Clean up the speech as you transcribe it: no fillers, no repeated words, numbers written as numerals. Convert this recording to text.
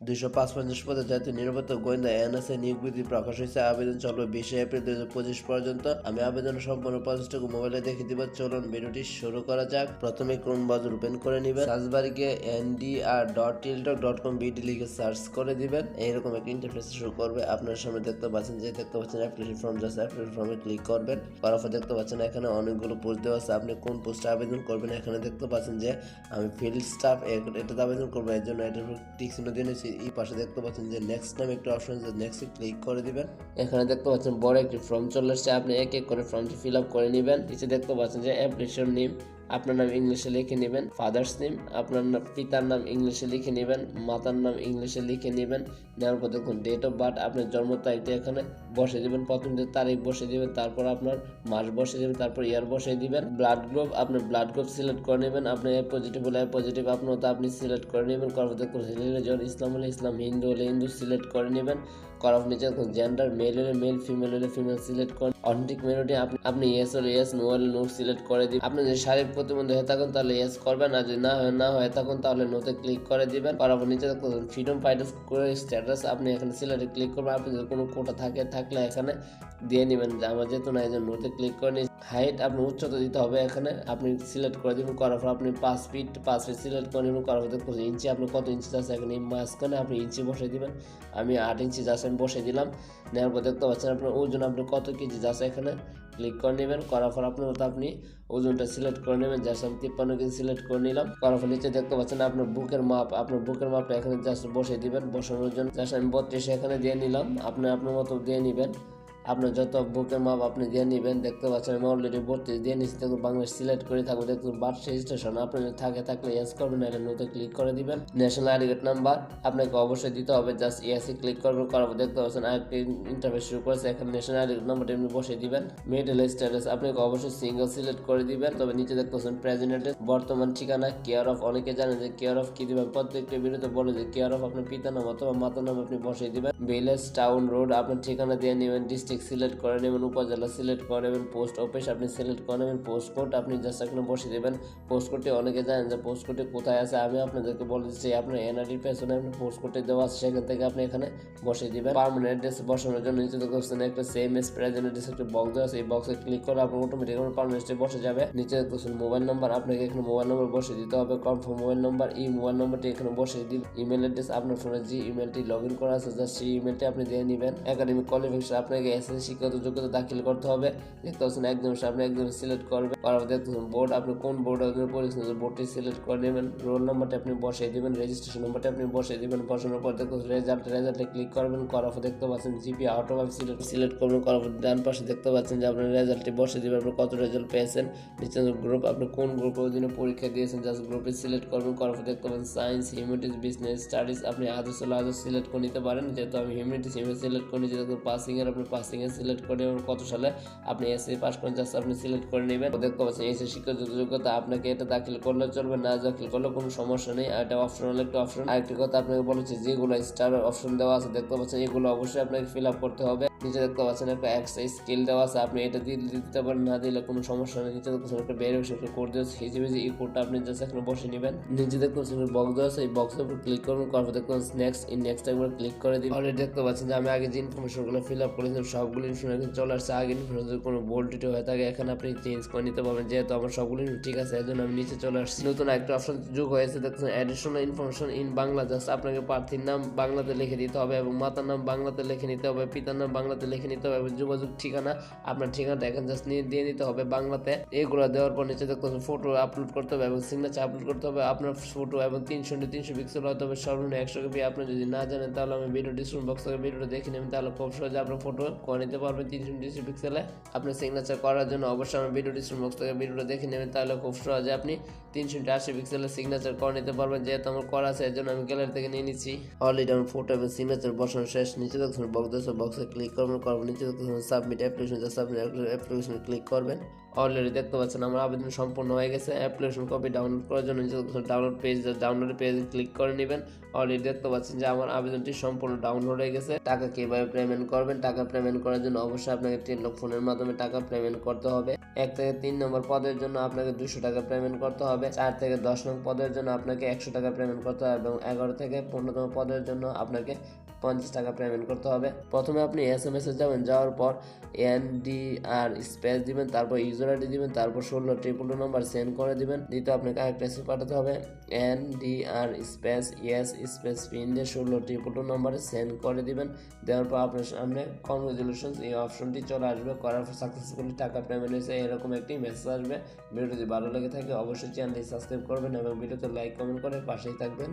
255 পদে জাতীয় নিরাপত্তা গোয়েন্দা এনএসএ নিয়োগ বিজ্ঞপ্তি প্রকাশ হয়েছে। আবেদন চলবে 20 এপ্রিল 2025 পর্যন্ত। আমি আবেদন সম্পূর্ণ প্রসেসটুকু মোবাইলে দেখে দিব। চলুন ভিডিওটি শুরু করা যাক। প্রথমে ক্রোম ব্রাউজার ওপেন করে নেবেন। সার্চ বারে গিয়ে ndr.tiltok.com বিডি লিখে সার্চ করে দিবেন। এইরকম একটা ইন্টারফেস শুরু করবে। আপনার সামনে দেখতে পাচ্ছেন অ্যাপ্লিকেশন ফর্ম, জাস্ট অ্যাপ্লিকেশন ফর্মে ক্লিক করবেন। করার পর দেখতে পাচ্ছেন এখানে অনেকগুলো পোস্ট দেওয়া আছে। আপনি কোন পোস্টে আবেদন করবেন এখানে দেখতে পাচ্ছেন যে আমি ফিল্ড স্টাফ এটাতে আবেদন করবো। এর জন্য এটার উপর টিক চিহ্ন দিয়ে নিয়েছি। এই পাশে দেখতে পাচ্ছেন যে নেক্সট নামে একটা অপশন আছে, নেক্সটে ক্লিক করে দিবেন। এখানে দেখতে পাচ্ছেন বড় একটি ফর্ম চলে আসছে। আপনি এক এক করে ফর্মটি ফিল আপ করে নেবেন। নিচে দেখতে পাচ্ছেন যে অ্যাপ্লিকেশন নেম, আপনার নাম ইংলিশে লিখে নেবেন। ফাদার্স নেম, আপনার পিতার নাম ইংলিশে লিখে নেবেন। মাতার নাম ইংলিশে লিখে নেবেন। নেওয়ার পর দেখুন ডেট অফ বার্থ, আপনার জন্ম তারিখটা এখানে বসে দিবেন। প্রথম যে তারিখ বসে দিবেন, তারপর আপনার মাস বসে দিবেন, তারপর ইয়ার বসে দিবেন। ব্লাড গ্রুপ, আপনার ব্লাড গ্রুপ সিলেক্ট করে নেবেন। আপনি এ পজিটিভ হলে এ পজিটিভ আপনার তো আপনি সিলেক্ট করে নেবেন। করার পর দেখুন রিলিজিয়ন, ইসলাম হলে ইসলাম, হিন্দু হলে হিন্দু সিলেক্ট করে নেবেন। করার নিচে দেখুন জেন্ডার, মেল হলে মেল, ফিমেল হলে ফিমেল সিলেক্ট করেন। অথেন্টিক মেলোডি আপনি ইয়েস হলে ইয়েস, নো হলে নো সিলেক্ট করে দিবেন। আপনি যদি শারীরিক প্রতিবন্ধী হয়ে থাকেন তাহলে ইয়েস করবেন, আর যদি না হয়ে থাকুন তাহলে নোতে ক্লিক করে দিবেন। করার পর নিচে দেখুন ফ্রিডম ফাইটার্স করে স্ট্যাটাস, আপনি এখানে সিলেক্টে ক্লিক করবেন। আপনি যদি কোনো কোটা থাকলে এখানে দিয়ে নেবেন। আমার যেহেতু না, এই জন্য নোতে ক্লিক করে নিন। হাইট, আপনি উচ্চতা দিতে হবে, এখানে আপনি সিলেক্ট করে দিবেন। করার পর আপনি 5 ফিট সিলেক্ট করে নেবেন। করার পর দেখুন ইঞ্চি, আপনি কত ইঞ্চি আছে এখানে মাঝখানে আপনি ইঞ্চি বসে দিবেন। আমি 8 ইঞ্চি যাচ্ছে আমি বসে দিলাম। নেওয়ার পর দেখতে পাচ্ছেন আপনার ওজন, আপনি কত কেজি যাচ্ছে এখানে ক্লিক করে নেবেন। করার পর আপনার মতো আপনি ওজনটা সিলেক্ট করে নেবেন। জাস্ট আমি 53 কেজি সিলেক্ট করে নিলাম। করার পর নিচে দেখতে পাচ্ছেন আপনার বুকের মাপ, আপনার বুকের মাপটা এখানে জাস্ট বসে দিবেন। বসানোর জন্য জাস্ট আমি 32 এখানে দিয়ে নিলাম। আপনি আপনার মতো দিয়ে নেবেন। আপনার যত বুকের মাপ আপনি দিয়ে নেবেন। দেখতে পাচ্ছেন আমি অলরেডি 32 দিয়ে নিচ্ছি। দেখুন বাংলাদেশ সিলেক্ট করে থাকবো। দেখুন বার্থ রেজিস্ট্রেশন আপনার যদি থাকলে ইয়েস করবেন, নাহলে নোতে ক্লিক করে দিবেন। ন্যাশনাল আইডি কার্ড নাম্বার আপনাকে অবশ্যই দিতে হবে, জাস্ট ইয়েসে ক্লিক করবেন। করার পর দেখতে পাচ্ছেন আরেকটি ইন্টারফেস শুরু করেছে। এখানে ন্যাশনাল আইডি কার্ড নাম্বারটা এমনি বসিয়ে দিবেন। মেরিটাল স্ট্যাটাস আপনাকে অবশ্যই সিঙ্গেল সিলেক্ট করে দিবেন। তবে নিচে দেখতে পাচ্ছেন প্রেজেন্ট অ্যাড্রেস, বর্তমান ঠিকানা, কেয়ার অফ। অনেকে জানেন যে কেয়ার অফ কি দিবেন, প্রত্যেকটা ভিডিওতে বলে যে কেয়ার অফ আপনার পিতার নাম অথবা মাতার নাম আপনি বসিয়ে দিবেন। ভিলেজ, টাউন, রোড আপনার ঠিকানা দিয়ে নেবেন। ডিস্ট্রিক্ট সিলেক্ট করে নেবেন। উপজেলা সিলেক্ট করে নেবেন। পোস্ট অফিস আপনি সিলেক্ট করে নেবেন। পোস্ট কোড আপনি জাস্ট এখানে বসিয়ে দেবেন। পোস্ট কোডটি অনেকে জানেন যে পোস্ট কোডটি কোথায় আছে, আমি আপনাদেরকে বলে দিচ্ছি। আপনার এনআরডির পেছনে আপনি পোস্ট কোডটি দেওয়া আছে, সেখান থেকে আপনি এখানে বসিয়ে দিবেন। পার্মানেন্ট অ্যাড্রেস বসানোর জন্য নিচে দেখছেন একটা সেম এস প্রেজেন্ট অ্যাড্রেস একটা বক্স দেওয়া আছে। এই বক্সে ক্লিক করে আপনার অটোমেটিক পার্মানেন্ট বসে যাবে। নিচে দেখছেন মোবাইল নাম্বার, আপনাকে এখানে মোবাইল নাম্বার বসিয়ে দিতে হবে। কনফার্ম মোবাইল নাম্বার, এই মোবাইল নাম্বারটি এখানে বসিয়ে দিন। ইমেল অ্যাড্রেস আপনার ফোনে যে ইমেলটি লগ ইন করা আছে জাস্ট সেই ইমেলটি আপনি দিয়ে নেবেন। একাডেমিক কোয়ালিফিকেশন আপনাকে এসএসসি শিক্ষাগত যোগ্যতা দাখিল করতে হবে। দেখতে পাচ্ছেন একদম আপনি একদম সিলেক্ট করবেন। আর দেখতেছেন বোর্ড, আপনি কোন বোর্ডের জন্য পড়েছেন বোর্ডটি সিলেক্ট করে নেবেন। রোল নাম্বারটা আপনি বসিয়ে দিবেন। রেজিস্ট্রেশন নাম্বারটা আপনি বসিয়ে দিবেন। বসানোর পর দেখতেছেন রেজাল্টে ক্লিক করবেন। করার পর দেখতে পাচ্ছেন জিপি অটোমেটিক সিলেক্ট করবেন। করার পর ডান পাশে দেখতে পাচ্ছেন যে আপনার রেজাল্টটি বসিয়ে দিবেন, আপনি কত রেজাল্ট পেয়েছেন। নিচে গ্রুপ, আপনি কোন গ্রুপের অধীনে পরীক্ষা দিয়েছেন জাস্ট গ্রুপে সিলেক্ট করবেন। করার পর দেখতে পাচ্ছেন সায়েন্স, হিউম্যানিটিস, বিজনেস স্টাডিজ আপনি আদার্স সিলেক্ট করে নিতে পারেন। যেহেতু আমি হিউম্যানিটিস সিলেক্ট করে নিয়েছি। দেখুন পাসিং এর আপনি পাসিং এ সিলেক্ট করে নেবেন। কত সালে আপনি এসএসসি পাস করেন জাস্ট আপনি সিলেক্ট করে নেবেন। দেখতে পাচ্ছেন এসএসসি শিক্ষাগত যোগ্যতা আপনাকে এটা দাখিল করলে চলবে, না দাখিল করলে কোনো সমস্যা নেই। আর এটা অপশনাল একটা অপশন। আরেকটি কথা আপনাকে বলেছি, যেগুলো স্টার অপশন দেওয়া আছে দেখতে পাচ্ছেন এগুলো অবশ্যই আপনাকে ফিল আপ করতে হবে। নিচে দেখতে পাচ্ছেন একটা এক্সারসাইজ স্কিল দেওয়া আছে, আপনি এটা দিতে পারেন, না দিলে কোনো সমস্যা নেই। নিচে দেখতে পাচ্ছেন একটা ভেরিফিকেশন কোড দেওয়া আছে হিসেবে, এই কোডটা আপনি জাস্ট এখানে বসে নেবেন। নিচে দেখতে পাচ্ছেন বক্স দেওয়া আছে, এই বক্সের উপর ক্লিক করবেন। করার পর দেখতে পাচ্ছেন নেক্সট একবার ক্লিক করে দিবেন। অলরেডি দেখতে পাচ্ছেন যে আমি আগে যে ইনফরমেশনগুলো ফিল আপ করেছিলাম সবগুলো ইনফরমেশন চলে আসছে। আগে ইনফরমেশন কোনো বোল্ড হয়ে থাকে এখানে আপনি চেঞ্জ করে নিতে পারবেন। যেহেতু আমার সবগুলো ঠিক আছে এর জন্য আমি নিচে চলে আসছি। নতুন একটা অপশন যোগ হয়েছে, দেখছেন additional information in Bangla. Just আপনাকে প্রার্থীর নাম বাংলাতে লিখে দিতে হবে এবং মাতার নাম বাংলাতে লিখে নিতে হবে, পিতার নাম বাংলাতে লিখে নিতে হবে এবং যোগাযোগ ঠিকানা আপনার ঠিকানাটা এখানে জাস্ট দিয়ে নিতে হবে বাংলাতে। এগুলো দেওয়ার পর নিচে দেখতে ফটো আপলোড করতে হবে এবং সিগনেচার আপলোড করতে হবে। আপনার ফটো এবং 300 পিক্সেল হতে হবে, সর্বনিম্ন 100 কপি। আপনি যদি না জানেন তাহলে আমি ভিডিও ডিসক্রিপশন বক্স থেকে ভিডিওটা দেখে নেবেন, তাহলে খুব সহজে আপনার ফটো করে নিতে পারবেন 320 পিক্সেলে। আপনি সিগনেচার করার জন্য অবশ্যই আমার ভিডিও ডিসক্রিপশন বক্স থেকে ভিডিওটা দেখে নেবেন, তাহলে খুব সহজে আপনি 380 পিক্সেলের সিগনেচার করে নিতে পারবেন। যেহেতু আমার করা আছে এর জন্য আমি গ্যালারি থেকে নিয়ে নিচ্ছি। অলরেডি আমার ফটো এবং সিগনেচার বসানো শেষ। নিচে দেখছেন বক্সে ক্লিক করবেন। নিচে দেখছেন সাবমিট অ্যাপ্লিকেশন, জাস্ট আপনি অ্যাপ্লিকেশনে ক্লিক করবেন। অলরেডি দেখতে পাচ্ছেন আমার আবেদন সম্পূর্ণ হয়ে গেছে। অ্যাপ্লিকেশন কপি ডাউনলোড করার জন্য ডাউনলোড পেজ ক্লিক করে নেবেন। অলরেডি দেখতে পাচ্ছেন যে আমার আবেদনটি সম্পূর্ণ ডাউনলোড হয়ে গেছে। টাকা কিভাবে পেমেন্ট করবেন? টাকা পেমেন্ট করার জন্য অবশ্যই আপনাকে টেলিটক ফোনের মাধ্যমে টাকা পেমেন্ট করতে হবে। 1 থেকে 3 নম্বর পদের জন্য আপনাকে 200 টাকা পেমেন্ট করতে হবে। 4 থেকে 10 নং পদের জন্য আপনাকে 100 টাকা পেমেন্ট করতে হবে এবং 11 থেকে 15তম পদের জন্য আপনাকে 50 টাকা পেমেন্ট করতে হবে। প্রথমে আপনি SMS এ যাবেন, যাওয়ার পর NDR স্পেস দিবেন, তারপর ইউজার আইডি দিবেন, তারপর 16 নম্বর সেন্ড করে দিবেন। দ্বিতীয় আপনাকে আরেকটা এসএমএস পাঠাতে হবে, NDR space yes space pin দিয়ে 16 নম্বরে সেন্ড করে দিবেন। দেওয়ার পর আপনার সামনে কংগ্রেচুলেশনস এই অপশনটি চলে আসবে। করার পর সাকসেসফুলি টাকা পেমেন্ট হয়েছে এরকম একটি মেসেজ আসবে। ভিডিও যদি ভালো লেগে থাকে অবশ্যই চ্যানেলটি সাবস্ক্রাইব করবেন এবং ভিডিওতে লাইক কমেন্ট করে পাশেই থাকবেন।